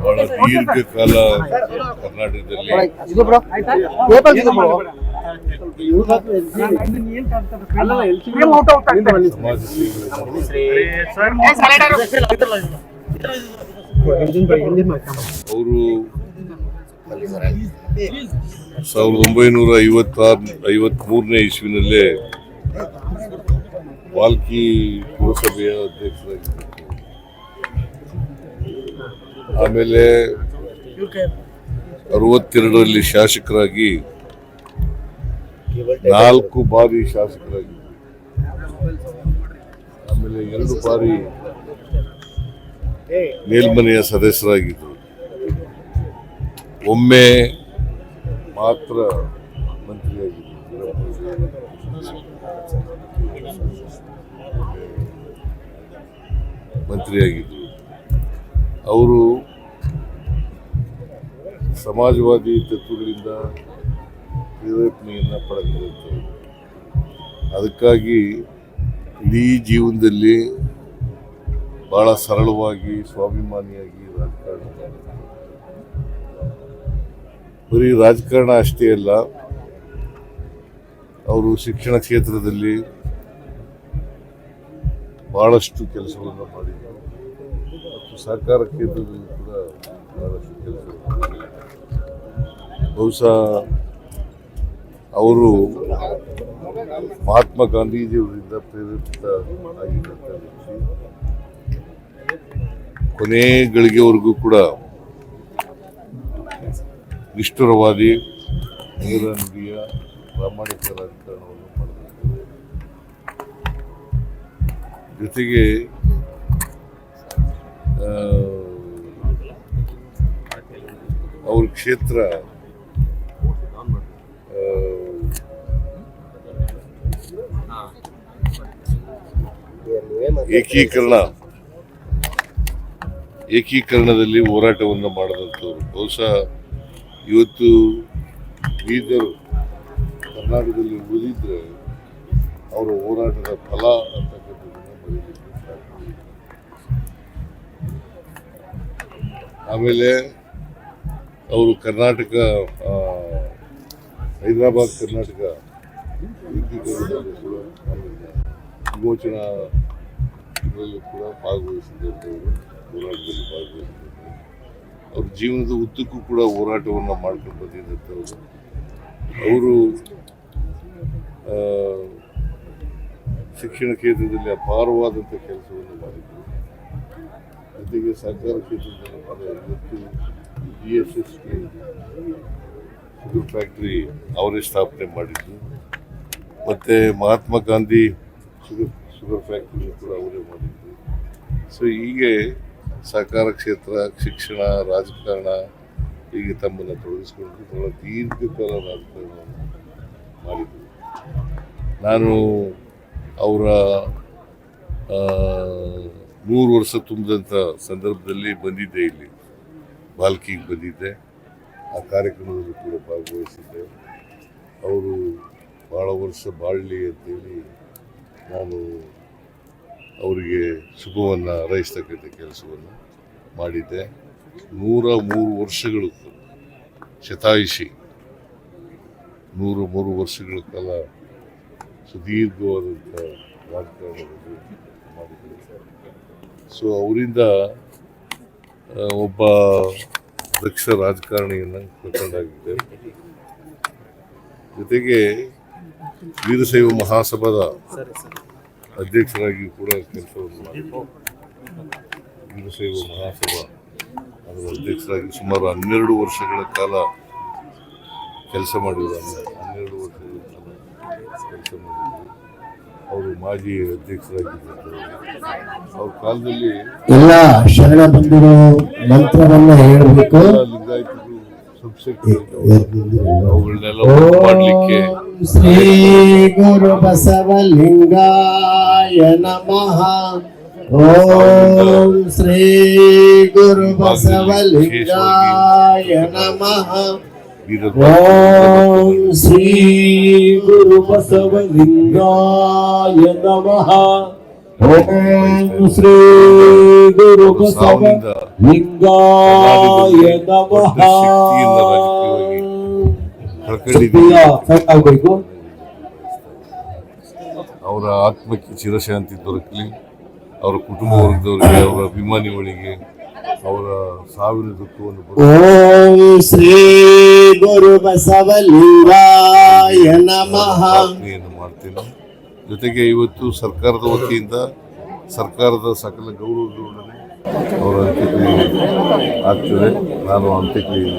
ಬಹಳ ದೀರ್ಘಕಾಲ ಕರ್ನಾಟಕದಲ್ಲಿ ಅವರು 1953ನೇ ಇಸ್ವಿನಲ್ಲೇ ವಾಲ್ಕಿ ಪುರಸಭೆಯ ಅಧ್ಯಕ್ಷರಾಗಿದ್ದರು. ಆಮೇಲೆ 62ರಲ್ಲಿ ಶಾಸಕರಾಗಿ 4 ಬಾರಿ ಶಾಸಕರಾಗಿದ್ದರು. ಆಮೇಲೆ 2 ಬಾರಿ ಮೇಲ್ಮನೆಯ ಸದಸ್ಯರಾಗಿದ್ದರು. ಒಮ್ಮೆ ಮಾತ್ರ ಮಂತ್ರಿಯಾಗಿದ್ದರು. ಅವರು ಸಮಾಜವಾದಿ ತತ್ವಗಳಿಂದ ಪ್ರೇರೇಪಣೆಯನ್ನು ಪಡೆದಿರುತ್ತಾರೆ. ಅದಕ್ಕಾಗಿ ಇಡೀ ಜೀವನದಲ್ಲಿ ಬಹಳ ಸರಳವಾಗಿ ಸ್ವಾಭಿಮಾನಿಯಾಗಿ ರಾಜಕಾರಣ ಮಾಡಿದರು. ಬರೀ ರಾಜಕಾರಣ ಅಷ್ಟೇ ಅಲ್ಲ, ಅವರು ಶಿಕ್ಷಣ ಕ್ಷೇತ್ರದಲ್ಲಿ ಬಹಳಷ್ಟು ಕೆಲಸವನ್ನು ಮಾಡಿದರು ಮತ್ತು ಸಹಕಾರ ಕ್ಷೇತ್ರದಲ್ಲಿ ಕೂಡ ಬಹಳಷ್ಟು ಕೆಲಸವನ್ನು ಮಾಡಿದರು. ಬಹುಶಃ ಅವರು ಮಹಾತ್ಮ ಗಾಂಧೀಜಿಯವರಿಂದ ಪ್ರೇರಿತ ಆಗಿದ್ದಂಥ ವ್ಯಕ್ತಿ. ಕೊನೆ ಗಳಿಗೆವರೆಗೂ ಕೂಡ ನಿಷ್ಠುರವಾದಿ, ನೇರ ನುಡಿಯ ಪ್ರಾಮಾಣಿಕ ರಾಜಕಾರಣವನ್ನು ಮಾಡಿದರು. ಜೊತೆಗೆ ಅವ್ರ ಕ್ಷೇತ್ರ ಏಕೀಕರಣದಲ್ಲಿ ಹೋರಾಟವನ್ನು ಮಾಡಿದಂಥವ್ರು. ಬಹುಶಃ ಇವತ್ತು ಬೀದರ್ ಕರ್ನಾಟಕದಲ್ಲಿ ಉಳಿದಿದ್ರೆ ಅವರ ಹೋರಾಟದ ಫಲ ಅಂತಕ್ಕಂಥದ್ದನ್ನು ಬರೀಲಿಕ್ಕೆ ಸಾಧ್ಯ. ಆಮೇಲೆ ಅವರು ಕರ್ನಾಟಕ ಹೈದರಾಬಾದ್ ಕರ್ನಾಟಕ ಏಕೀಕರಣದಲ್ಲೂ ಕೂಡ ವಿಮೋಚನಾ ಇದರಲ್ಲೂ ಕೂಡ ಭಾಗವಹಿಸಿದಂಥವರು, ಹೋರಾಟದಲ್ಲಿ ಭಾಗವಹಿಸಿದಂಥವರು. ಅವ್ರ ಜೀವನದ ಉದ್ದಕ್ಕೂ ಕೂಡ ಹೋರಾಟವನ್ನು ಮಾಡ್ಕೊಂಡು ಬಂದಿದ್ದಂಥವರು. ಅವರು ಶಿಕ್ಷಣ ಕ್ಷೇತ್ರದಲ್ಲಿ ಅಪಾರವಾದಂಥ ಕೆಲಸವನ್ನು ಮಾಡಿದರು. ಜೊತೆಗೆ ಸಹಕಾರ ಕ್ಷೇತ್ರದಲ್ಲಿ ಇವತ್ತು GSS ಶುಗರ್ ಫ್ಯಾಕ್ಟ್ರಿ ಅವರೇ ಸ್ಥಾಪನೆ ಮಾಡಿದ್ದು. ಮತ್ತು ಮಹಾತ್ಮ ಗಾಂಧಿ ಶುಗರ್ ಫ್ಯಾಕ್ಟ್ರಿ ಕೂಡ ಅವರೇ ಮಾಡಿದ್ದು. ಸೊ ಹೀಗೆ ಸಹಕಾರ ಕ್ಷೇತ್ರ, ಶಿಕ್ಷಣ, ರಾಜಕಾರಣ ಹೀಗೆ ತಮ್ಮನ್ನು ತೊಡಗಿಸಿಕೊಂಡು ಬಹಳ ದೀರ್ಘಕಾಲ ರಾಜಕಾರಣವನ್ನು ಮಾಡಿದರು. ನಾನು ಅವರ 100 ವರ್ಷ ತುಂಬಿದಂಥ ಸಂದರ್ಭದಲ್ಲಿ ಬಂದಿದ್ದೆ, ಇಲ್ಲಿ ಬಾಲ್ಕಿಗೆ ಬಂದಿದ್ದೆ. ಆ ಕಾರ್ಯಕ್ರಮದಲ್ಲಿ ಕೂಡ ಭಾಗವಹಿಸಿದ್ದೆ. ಅವರು ಭಾಳ ವರ್ಷ ಬಾಳಲಿ ಅಂತೇಳಿ ನಾನು ಅವರಿಗೆ ಶುಭವನ್ನು ಹಾರೈಸ್ತಕ್ಕಂಥ ಕೆಲಸವನ್ನು ಮಾಡಿದ್ದೆ. 103 ವರ್ಷಗಳು ಶತಾಯುಷಿ, 103 ವರ್ಷಗಳ ಕಾಲ ಸುದೀರ್ಘವಾದಂಥ ರಾಜಕಾರಣದಲ್ಲಿ ಮಾಡಿದ್ದೆ. ಸೊ ಅವರಿಂದ ಒಬ್ಬ ದಕ್ಷ ರಾಜಕಾರಣಿಯನ್ನು ಕರ್ಕೊಂಡಾಗಿದ್ದೆ. ಜೊತೆಗೆ ವೀರಶೈವ ಮಹಾಸಭಾದ ಅಧ್ಯಕ್ಷರಾಗಿ ಕೂಡ ಕೆಲಸವನ್ನು ಮಾಡಿದ್ದೆ. ವೀರಶೈವ ಮಹಾಸಭಾ ಅದರ ಅಧ್ಯಕ್ಷರಾಗಿ ಸುಮಾರು 12 ವರ್ಷಗಳ ಕಾಲ ಕೆಲಸ ಮಾಡಿದ್ರು. 12 ವರ್ಷಗಳ ಕಾಲ ಕೆಲಸ ಮಾಡಿದ್ರು. ಅವರು ಮಾಜಿ ಅಧ್ಯಕ್ಷರಾಗಿದ್ದರು. ಅವ್ರ ಕಾಲದಲ್ಲಿ ಎಲ್ಲ ಶರಣ ಬಂಧುಗಳು ಮಂತ್ರವನ್ನು ಹೇಳಬೇಕು. ಲಿಂಗಾಯತರು ಅವುಗಳನ್ನೆಲ್ಲ ಮಾಡಲಿಕ್ಕೆ ಶ್ರೀ ಗುರು ಬಸವಲಿಂಗಾಯ ನಮಃ. ಓಂ ಶ್ರೀ ಗುರು ಬಸವಲಿಂಗಾಯ ನಮಃ. ಬೀದರ್ ಓಂ ಶ್ರೀ ಗುರು ಬಸವಲಿಂಗಾಯ ನಮಃ. ಓಂ ಶ್ರೀ ಗುರು ಬಸವಲಿಂಗಾಯ ನಮಃ. ಆಗ್ಬೇಕು. ಅವರ ಆತ್ಮಕ್ಕೆ ಚಿರಶಾಂತಿ ದೊರಕಲಿ, ಅವರ ಕುಟುಂಬ ವರ್ಗದವರಿಗೆ, ಅವರ ಅಭಿಮಾನಿಗಳಿಗೆ ಅವರ ಸಾವಿನ ದುಃಖವನ್ನು ಓಂ ಶ್ರೀ ಗುರು ಬಸವಲಿಂಗಾಯ ನಮಃ. ಪ್ರಾರ್ಥನೆಯನ್ನು ಮಾಡ್ತೇನೆ. ಜೊತೆಗೆ ಇವತ್ತು ಸರ್ಕಾರದ ವತಿಯಿಂದ ಸರ್ಕಾರದ ಸಕಲ ಗೌರವದೊಡನೆ ಅವರ ಅಂತ್ಯಕ್ರಿಯೆ ಆಗ್ತದೆ. ನಾನು ಅಂತ್ಯಕ್ರಿಯೆ